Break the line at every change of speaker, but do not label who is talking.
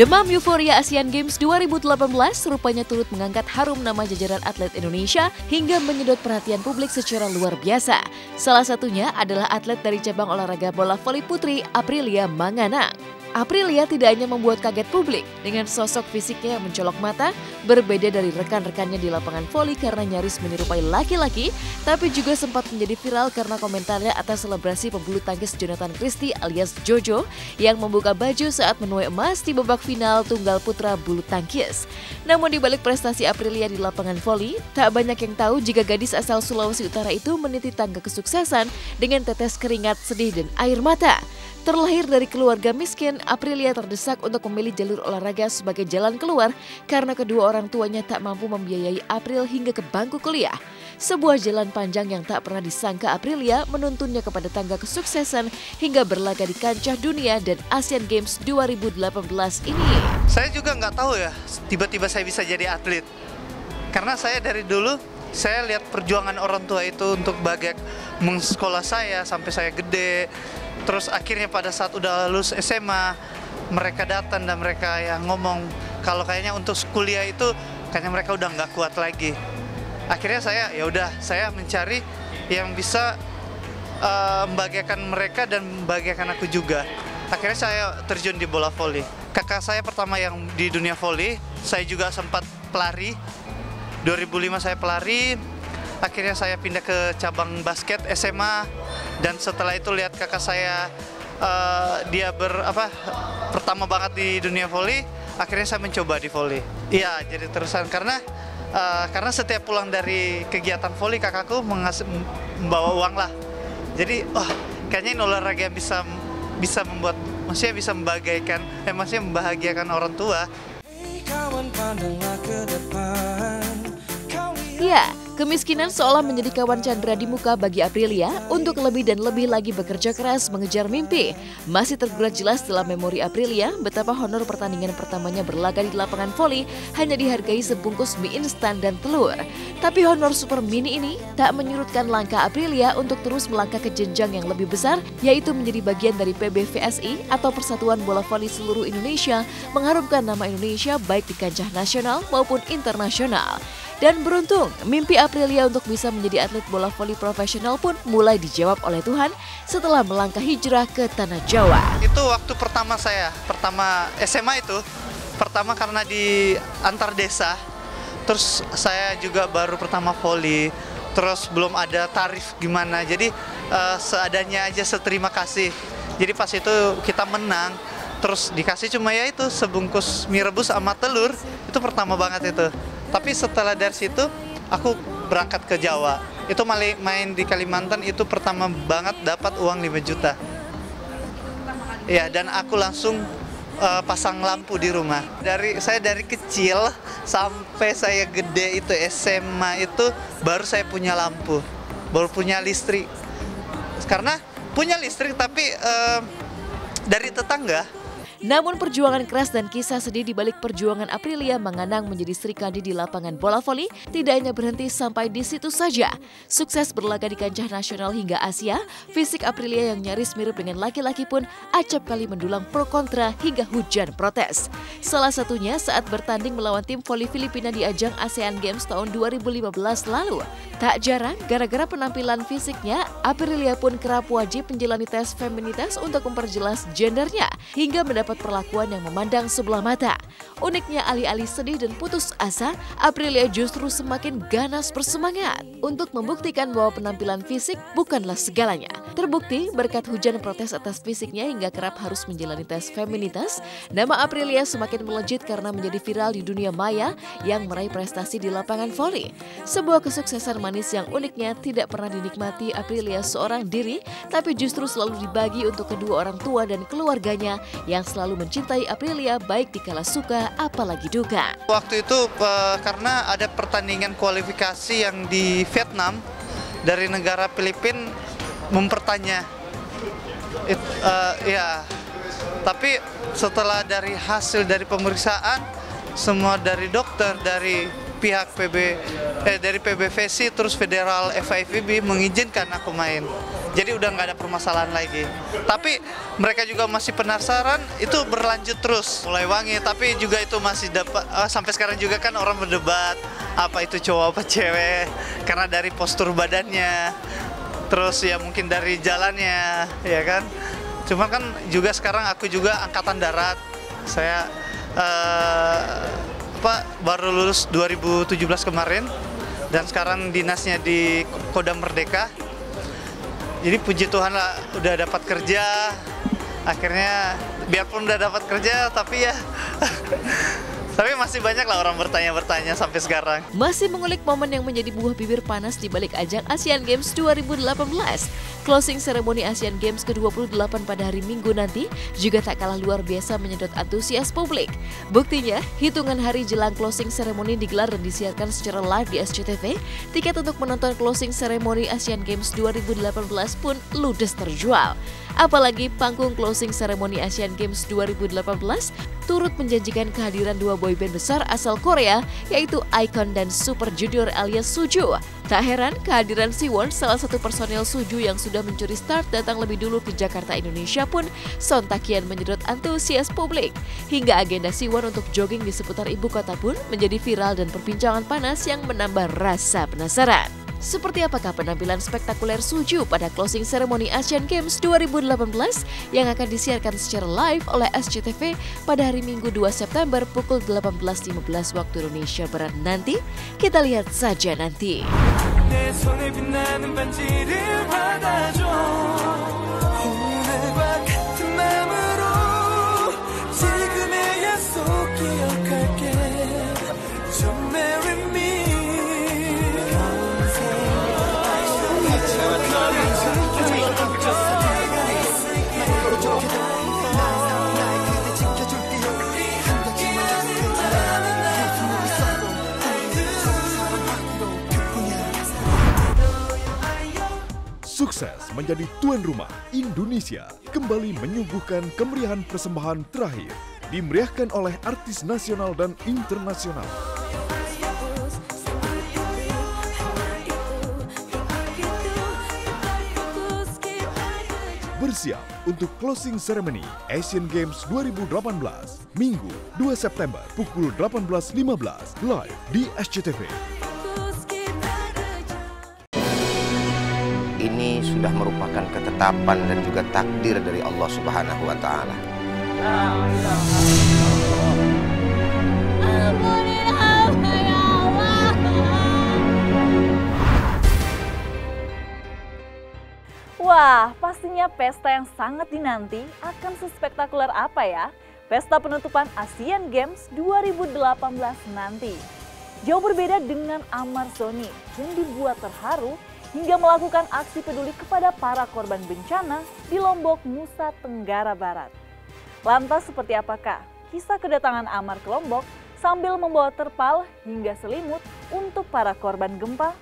Demam euforia Asian Games 2018 rupanya turut mengangkat harum nama jajaran atlet Indonesia hingga menyedot perhatian publik secara luar biasa. Salah satunya adalah atlet dari cabang olahraga bola voli putri Aprilia Manganang. Aprilia tidak hanya membuat kaget publik dengan sosok fisiknya yang mencolok mata, berbeda dari rekan-rekannya di lapangan voli karena nyaris menyerupai laki-laki, tapi juga sempat menjadi viral karena komentarnya atas selebrasi pebulu tangkis Jonathan Christie alias Jojo yang membuka baju saat menuai emas di babak final tunggal putra bulu tangkis. Namun di balik prestasi Aprilia di lapangan voli, tak banyak yang tahu jika gadis asal Sulawesi Utara itu meniti tangga kesuksesan dengan tetes keringat sedih dan air mata. Terlahir dari keluarga miskin, Aprilia terdesak untuk memilih jalur olahraga sebagai jalan keluar karena kedua orang tuanya tak mampu membiayai April hingga ke bangku kuliah. Sebuah jalan panjang yang tak pernah disangka Aprilia menuntunnya kepada tangga kesuksesan hingga berlaga di kancah dunia dan Asian Games 2018 ini.
Saya juga nggak tahu ya, tiba-tiba saya bisa jadi atlet. Karena saya dari dulu, saya lihat perjuangan orang tua itu untuk bagai mengsekolah saya sampai saya gede. Terus akhirnya pada saat udah lulus SMA, mereka datang dan mereka yang ngomong kalau kayaknya untuk kuliah itu kayaknya mereka udah nggak kuat lagi. Akhirnya saya mencari yang bisa membahagiakan mereka dan membahagiakan aku juga. Akhirnya saya terjun di bola voli. Kakak saya pertama yang di dunia voli, saya juga sempat pelari. 2005 saya pelari. Akhirnya saya pindah ke cabang basket SMA dan setelah itu lihat kakak saya dia pertama banget di dunia voli, akhirnya saya mencoba di voli. Iya, jadi terusan karena setiap pulang dari kegiatan voli kakakku membawa uang lah. Jadi kayaknya ini olahraga yang bisa membuat, maksudnya bisa membahagiakan orang tua.
Ya, kemiskinan seolah menjadi kawan candra di muka bagi Aprilia untuk lebih dan lebih lagi bekerja keras mengejar mimpi. Masih tergurat jelas dalam memori Aprilia betapa honor pertandingan pertamanya berlaga di lapangan voli hanya dihargai sebungkus mie instan dan telur. Tapi honor super mini ini tak menyurutkan langkah Aprilia untuk terus melangkah ke jenjang yang lebih besar, yaitu menjadi bagian dari PBVSI atau Persatuan Bola Voli Seluruh Indonesia, mengharumkan nama Indonesia baik di kancah nasional maupun internasional. Dan beruntung, mimpi Aprilia untuk bisa menjadi atlet bola voli profesional pun mulai dijawab oleh Tuhan setelah melangkah hijrah ke Tanah Jawa.
Itu waktu pertama SMA itu, pertama karena di antar desa, terus saya juga baru pertama voli, terus belum ada tarif gimana, jadi seadanya aja seterima kasih. Jadi pas itu kita menang, terus dikasih cuma ya itu sebungkus mie rebus sama telur, itu pertama banget itu. Tapi setelah dari situ aku berangkat ke Jawa. Itu main di Kalimantan itu pertama banget dapat uang 5 juta. Ya, dan aku langsung pasang lampu di rumah. Saya dari kecil sampai saya gede itu SMA itu baru saya punya lampu. Baru punya listrik. Karena punya listrik tapi dari tetangga.
Namun perjuangan keras dan kisah sedih di balik perjuangan Aprilia Manganang menjadi Sri Kandi di lapangan bola voli tidak hanya berhenti sampai di situ saja. Sukses berlaga di kancah nasional hingga Asia, fisik Aprilia yang nyaris mirip dengan laki-laki pun acap kali mendulang pro kontra hingga hujan protes. Salah satunya saat bertanding melawan tim voli Filipina di ajang ASEAN Games tahun 2015 lalu. Tak jarang, gara-gara penampilan fisiknya, Aprilia pun kerap wajib menjalani tes feminitas untuk memperjelas gendernya hingga mendapat perlakuan yang memandang sebelah mata. Uniknya alih-alih sedih dan putus asa, Aprilia justru semakin ganas bersemangat untuk membuktikan bahwa penampilan fisik bukanlah segalanya. Terbukti berkat hujan protes atas fisiknya hingga kerap harus menjalani tes feminitas, nama Aprilia semakin melejit karena menjadi viral di dunia maya yang meraih prestasi di lapangan voli. Sebuah kesuksesan manis yang uniknya tidak pernah dinikmati Aprilia seorang diri, tapi justru selalu dibagi untuk kedua orang tua dan keluarganya yang selalu mencintai Aprilia baik di kala suka apalagi duka.
Waktu itu karena ada pertandingan kualifikasi yang di Vietnam dari negara Filipina mempertanya, tapi setelah dari hasil dari pemeriksaan semua dari dokter dari pihak dari PBVSI terus Federal FIVB mengizinkan aku main. Jadi udah nggak ada permasalahan lagi. Tapi mereka juga masih penasaran, itu berlanjut terus. Mulai wangi, tapi juga itu masih dapat, sampai sekarang juga kan orang berdebat, apa itu cowok apa cewek. Karena dari postur badannya, terus ya mungkin dari jalannya, ya kan. Cuma kan juga sekarang aku juga angkatan darat. Saya baru lulus 2017 kemarin dan sekarang dinasnya di Kodam Merdeka. Jadi puji Tuhan lah udah dapat kerja. Akhirnya biarpun udah dapat kerja tapi ya tapi masih banyak lah orang bertanya-bertanya sampai sekarang.
Masih mengulik momen yang menjadi buah bibir panas di balik ajang Asian Games 2018. Closing seremoni Asian Games ke-28 pada hari Minggu nanti juga tak kalah luar biasa menyedot antusias publik. Buktinya, hitungan hari jelang closing seremoni digelar dan disiarkan secara live di SCTV, tiket untuk menonton closing seremoni Asian Games 2018 pun ludes terjual. Apalagi panggung closing seremoni Asian Games 2018 turut menjanjikan kehadiran dua boyband besar asal Korea, yaitu iKON dan Super Junior alias Suju. Tak heran kehadiran Siwon, salah satu personel Suju yang sudah mencuri start datang lebih dulu ke Jakarta, Indonesia pun sontak kian menyedot antusias publik. Hingga agenda Siwon untuk jogging di seputar ibu kota pun menjadi viral dan perbincangan panas yang menambah rasa penasaran. Seperti apakah penampilan spektakuler Suju pada closing ceremony Asian Games 2018 yang akan disiarkan secara live oleh SCTV pada hari Minggu 2 September pukul 18.15 waktu Indonesia Barat nanti? Kita lihat saja nanti.
Sukses menjadi tuan rumah, Indonesia kembali menyuguhkan kemeriahan persembahan terakhir, dimeriahkan oleh artis nasional dan internasional. Bersiap untuk closing ceremony Asian Games 2018, Minggu 2 September pukul 18.15, live di SCTV.
Ini sudah merupakan ketetapan dan juga takdir dari Allah Subhanahu wa Ta'ala.
Wah, pastinya pesta yang sangat dinanti akan sespektakuler apa ya? Pesta penutupan Asian Games 2018 nanti. Jauh berbeda dengan Amar Zoni yang dibuat terharu hingga melakukan aksi peduli kepada para korban bencana di Lombok, Nusa Tenggara Barat. Lantas seperti apakah kisah kedatangan Amar ke Lombok sambil membawa terpal hingga selimut untuk para korban gempa?